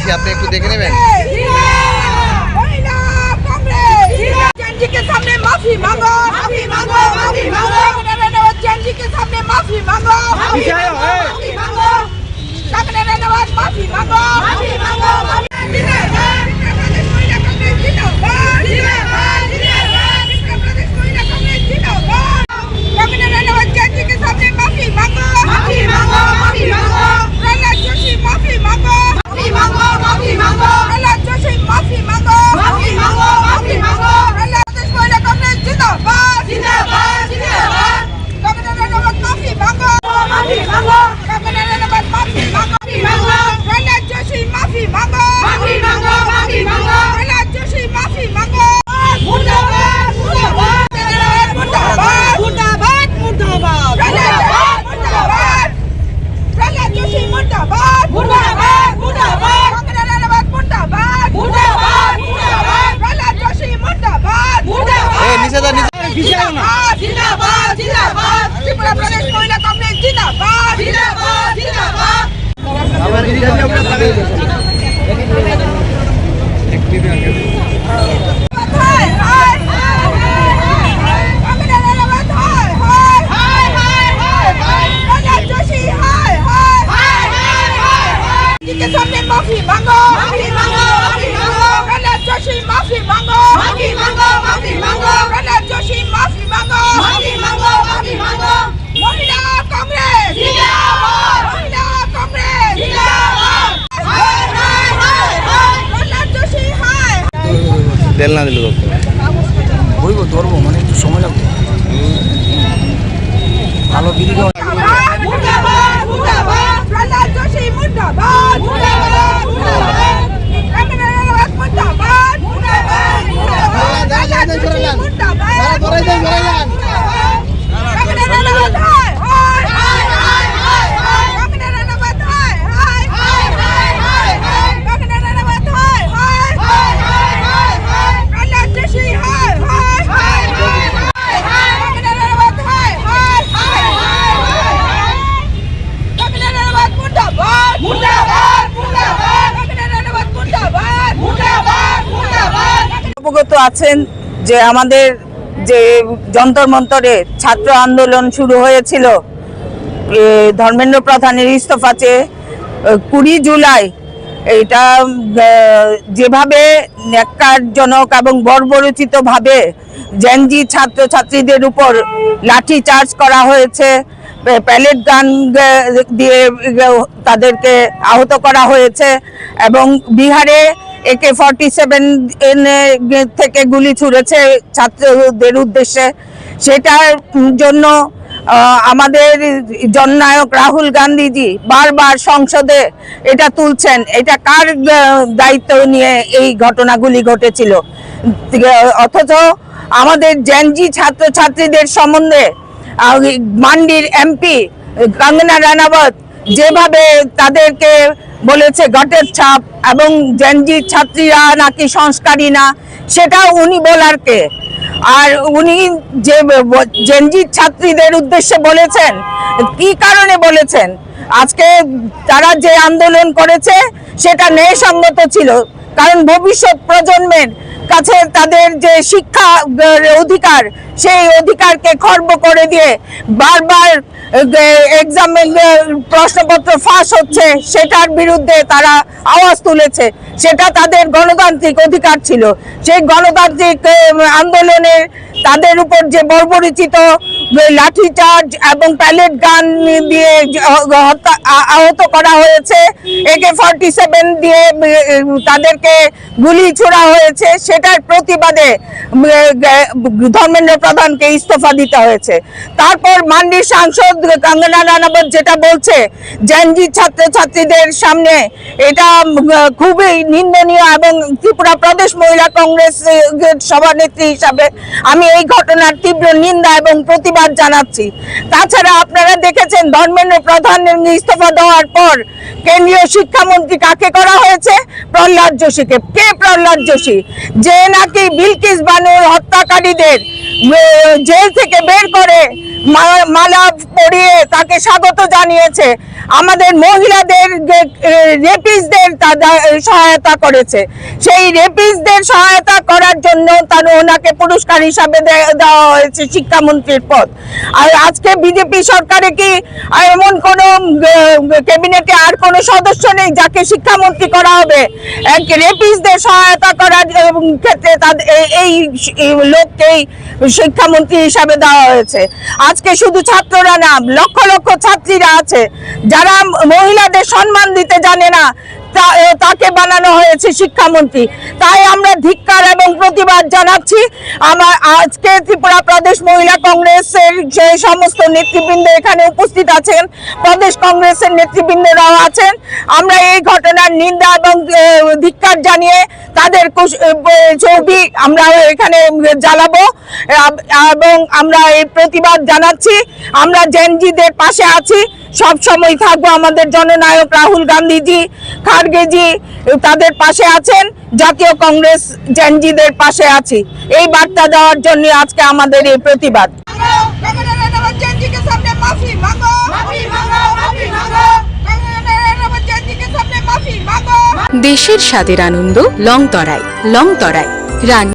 দিচ্ছি, আপনি একটু দেখে নেবেন। के सामने माफी मांगो, माफी मांगो, माफी मांगो। जनजी के सामने माफी मांगो, माफी मांगो, माफी मांगो। कंगना रनौत माफी मांगो, माफी मांगो, माफी कंगना रनौत जनजी के सामने माफी मांगो, माफी मांगो, माफी मांगो। प्रहलाद जोशी माफी मांगो, माफी मांगो, माफी मांगो। प्रहलाद जोशी माफी मांगो, माफी मांगो, माफी मांगो। जिंदाबाद जिंदाबाद जिंदाबाद। कंगना रनौत माफी मांगो, माफी मांगो। कंगना रनौत माफी मांगो, माफी मांगो। प्रहलाद जोशी माफी मांगो, माफी मांगो, माफी मांगो। प्रहलाद जोशी माफी मांगो। मुर्दाबाद मुर्दाबाद मुर्दाबाद मुर्दाबाद मुर्दाबाद। मुर्दाबाद प्रहलाद जोशी मुर्दाबाद मुर्दाबाद मुर्दाबाद। कंगना रनौत मुर्दाबाद मुर्दाबाद मुर्दाबाद। प्रहलाद जोशी मुर्दाबाद मुर्दाबाद। जिंदाबाद जिंदाबाद जिंदाबाद। त्रिपुरा प्रदेश महिला कांग्रेस जिंदाबाद जिंदाबाद जिंदाबाद। के सामने माफी मांगो, माफी मांगो, माफी मांगो। प्रहलाद जोशी माफी मांगो, माफी मांगो, माफी मांगो। प्रहलाद जोशी माफी मांगो, माफी मांगो, माफी मांगो। महिला कांग्रेस जिंदाबाद, महिला कांग्रेस जिंदाबाद। हाय हाय हाय हाय। प्रहलाद जोशी हाय। তেল না দিলে বইব ধরবো মানে একটু সময় লাগবে ভালো ভিডিও। मुर्दाबाद मुर्दाबाद। प्रहलाद जोशी मुर्दाबाद मुर्दाबाद मुर्दाबाद। कंगना रनौत मुर्दाबाद मुर्दाबाद मुर्दाबाद। प्रहलाद जोशी मुर्दाबाद मुर्दाबाद। कंगना रनौत हाय हाय हाय हाय हाय। कंगना रनौत हाय हाय हाय हाय हाय। कंगना रनौत हाय हाय हाय हाय हाय। प्रहलाद जोशी हाय हाय हाय हाय हाय। कंगना रनौत हाय हाय हाय हाय। कंगना रनौत मुर्दाबाद मुर्दाबाद मुर्दाबाद। कंगना रनौत मुर्दाबाद मुर्दाबाद मुर्दाबाद। অবগত আছেন যে আমাদের যে যন্তর মন্তরে ছাত্র আন্দোলন শুরু হয়েছিল ধর্মেন্দ্র প্রধানের ইস্তফা চেয়ে 20 জুলাই, এটা যেভাবে ন্যাক্কারজনক এবং বর্বরোচিতভাবে জেনজি ছাত্রছাত্রীদের উপর লাঠি চার্জ করা হয়েছে, প্যালেট গান দিয়ে তাদেরকে আহত করা হয়েছে এবং বিহারে AK-47 থেকে গুলি ছুড়েছে ছাত্রদের উদ্দেশ্যে। সেটার জন্য আমাদের জননায়ক রাহুল গান্ধীজি বারবার সংসদে এটা তুলছেন, এটা কার দায়িত্ব নিয়ে এই ঘটনাগুলি ঘটেছিল। অথচ আমাদের জেনজি ছাত্রছাত্রীদের সম্বন্ধে মান্ডির MP कंगना रनौत যেভাবে তাদেরকে বলেছে ঘটের ছাপ এবং জেনজি ছাত্রীরা নাকি সংস্কারী না, সেটা উনি বলার কে? আর উনি যে জেনজি ছাত্রীদের উদ্দেশ্যে বলেছেন, কি কারণে বলেছেন? আজকে তারা যে আন্দোলন করেছে সেটা ন্যায়সঙ্গত ছিল, কারণ ভবিষ্যৎ প্রজন্মের কাছে তাদের যে শিক্ষা অধিকার, সেই অধিকারকে খর্ব করে দিয়ে বারবার এক্সামে প্রশ্নপত্র ফাঁস হচ্ছে, সেটার বিরুদ্ধে তারা আওয়াজ তুলেছে। সেটা তাদের গণতান্ত্রিক অধিকার ছিল। সেই গণতান্ত্রিক আন্দোলনের তাদের উপর যে বর্বরোচিত লাঠিচার্জ এবং প্যালেট গান দিয়ে আহত করা হয়েছে, AK-47 দিয়ে তাদেরকে গুলি ছোড়া হয়েছে, সেটার প্রতিবাদে ধর্মেন্দ্র প্রধানকে ইস্তফা দিতে হয়েছে। তারপর মান্ডির সাংসদ कंगना रनौत যেটা বলছে জেনজি ছাত্রছাত্রীদের সামনে, এটা খুবই নিন্দনীয় এবং ত্রিপুরা প্রদেশ মহিলা কংগ্রেস সভানেত্রী হিসাবে আমি এই ঘটনার তীব্র নিন্দা এবং প্রতিবাদ প্রতিবাদ জানাচ্ছি। তাছাড়া আপনারা দেখেছেন ধর্মেন্দ্র প্রধান ইস্তফা দেওয়ার পর কেন্দ্রীয় শিক্ষামন্ত্রী কাকে করা হয়েছে? প্রহ্লাদ যোশীকে। কে প্রহ্লাদ যোশী? যে নাকি বিলকিস বানুর হত্যাকারীদের জেল থেকে বের করে মালা পরিয়ে তাকে স্বাগত জানিয়েছে, আমাদের মহিলাদের রেপিস্টদের সহায়তা করেছে। সেই রেপিস্টদের সহায়তা করার জন্য ওনাকে পুরস্কার হিসাবে দেওয়া হয়েছে শিক্ষামন্ত্রীর পদ। আর আজকে বিজেপি সরকারে কি এমন কোন ক্যাবিনেটে আর কোন সদস্য নেই যাকে শিক্ষামন্ত্রী করা হবে? রেপিস্টদের সহায়তা করার ক্ষেত্রে এই লোককেই শিক্ষামন্ত্রী হিসাবে দেওয়া হয়েছে। আজকে শুধু ছাত্ররা না, লক্ষ লক্ষ ছাত্রীরা আছে যারা মহিলাদের সম্মান দিতে জানে না, তাকে বানানো হয়েছে শিক্ষামন্ত্রী। তাই আমরা ধিক্কার এবং প্রতিবাদ জানাচ্ছি। আমার আজকে ত্রিপুরা প্রদেশ মহিলা কংগ্রেসের যে সমস্ত নেতৃবৃন্দ এখানে উপস্থিত আছেন, প্রদেশ কংগ্রেসের নেতৃবৃন্দরাও আছেন, আমরা এই ঘটনার নিন্দা এবং ধিক্কার জানিয়ে তাদের ছবি আমরা এখানে জ্বালাবো এবং আমরা এই প্রতিবাদ জানাচ্ছি। আমরা জেনজিদের পাশে আছি, সব সময় থাকবো। আমাদের জননায়ক রাহুল গান্ধীজি, খার্গেজি তাদের পাশে আছেন, জাতীয় কংগ্রেস জেনজিদের পাশে আছি। এই বার্তা দেওয়ার জন্য আজকে আমাদের এই প্রতিবাদ। দেশের স্বাদের আনন্দ লংতরায়। লংতরায় রান